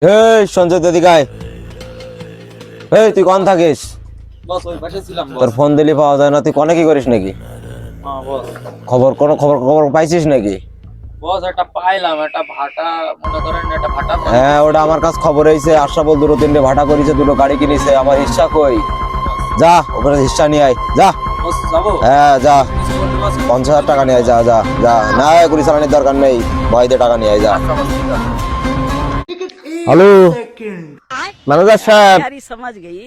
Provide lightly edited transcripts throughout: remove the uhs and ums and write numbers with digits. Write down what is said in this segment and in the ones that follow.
এই সঞ্জয় দিদিকায়, এই তুই কোন থাকিস? বস ওই পাশে ছিলাম বস। তোর ফোন দিলি পাওয়া যায় না, তুই কোনে কি করিস নাকি? হ্যাঁ বস। খবর পাইছিস নাকি? বস একটা পাইলাম, একটা ভাটা, মনে করেন একটা ভাটা। হ্যাঁ, ওটা আমার কাছে খবর হয়েছে। আশরাফুল দুটো তিনটে ভাড়া করেছে, দুটো গাড়ি কিনেছে। আমার হিস্সা কই? যা ওখানে হিস্সা নিয়ে আয়, যা। বস যাবো? হ্যাঁ যা, কিছু বলতে বস? 50,000 টাকা নিয়ে আয়, যা যা যা। না গুলি চালানোর দরকার নেই, ভয় দিয়ে টাকা নিয়ে আয়, যা। আচ্ছা বস, ঠিক আছে। হ্যালো ম্যানেজার সাহেব, यारी समझ गई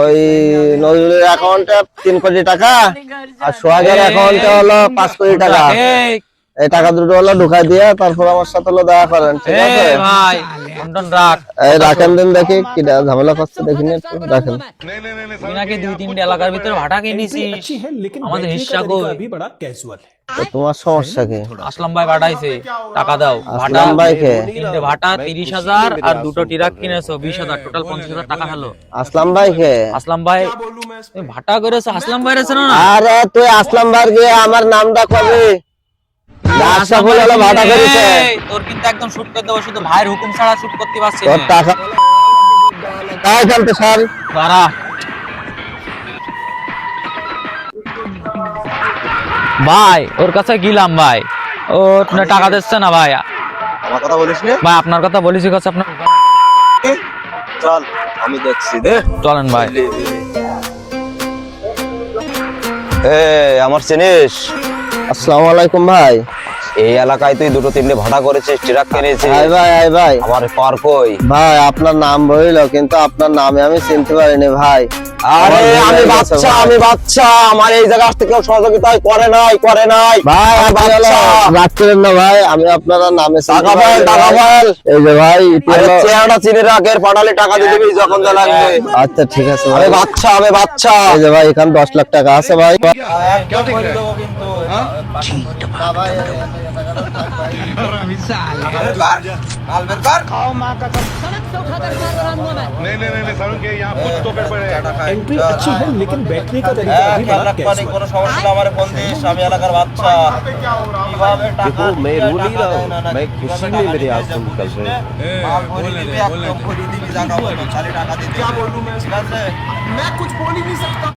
ওই নজরুলের অ্যাকাউন্টে 3 কোটি টাকা আর সোহাগের অ্যাকাউন্টে হলো 5 কোটি টাকা। এই টাকা দুটো হলো ঢুকাই দিয়ে তারপর আমার সাথে হলো দেখা করেন, ঠিক আছে? ভাই বন্টন রাখ। এই রাখেন দিন, দেখি কি ঝামেলা করছে, দেখিনি একটু রাখেন। তুই নাকি 2-3টে এলাকার ভিতরে ভাটা কিনেছিস, अच्छी है लेकिन আমাদের बैठने हिस्सा का को तरीका भी बड़ा कैजुअल है। তো তোমার সমস্যা কি? আসলাম ভাই পাঠাইছে, টাকা দাও। ভাটা আসলাম ভাইকে? 3টে ভাটা 30,000 আর দুটো ট্রাক কিনেছো 20,000, টোটাল 50,000 টাকা হলো। আসলাম ভাইকে? আসলাম ভাই তুমি ভাটা করেছো, আসলাম ভাই রেছো না? আরে তুই আসলাম ভাই গিয়ে আমার নামটা কবি আশরাফুল হলো ভাড়া করেছে। এই, তোর কিন্তু একদম শুট করে দেবো, শুধু ভাইয়ের হুকুম ছাড়া শুট করতে পারছিস তোর না। টাকা তাই চলতে স্যার। দাঁড়া ভাই, ওর কাছে গেলাম ভাই, ও টাকা দিচ্ছে না ভাই। আমার কথা বলিস নি? ভাই আপনার কথা বলেছি, কাছে আপনার চল আমি দেখছি দে। চলেন ভাই। আমার চিনিস? আসসালামু আলাইকুম ভাই। এই এলাকায় তুই দুটো তিনটে ভাড়া করেছিস, ট্রাক কিনেছিস। আই ভাই আমার পার কই? ভাই আপনার নাম বলিল, কিন্তু আপনার নামে আমি চিনতে পারিনি ভাই। আরে আমি বাচ্চা আমার এই জায়গা থেকে কেউ সহযোগিতা করে নাই ভাই। আমি বাচ্চা, রাগ করেন না ভাই, আমি আপনার নামে টাকা বল। এই যে ভাই চেহারাটা চিনে রাখ, এর পাঠালে টাকা দিয়ে দিবি যখন যা লাগবে। আচ্ছা ঠিক আছে ভাই। আমি বাচ্চা। এই যে ভাই এখানে 10 লাখ টাকা আছে ভাই। नहीं सारुण के यहाँ कुछ तो गड़बड़ है। एंट्री अच्छी है लेकिन बैठने का तरीका भी बड़ा कैजुअल है। কোনো সমস্যা আমার ফোন দিস, আমি এলাকার বাচ্চা। কিভাবে টাকা मैं रो नहीं रहा हूँ, मैं खुशी में मेरे आंसू निकल रहे हैं। টাকা দিবি, ঠিক আছে? मैं कुछ बोल ही नहीं सकता।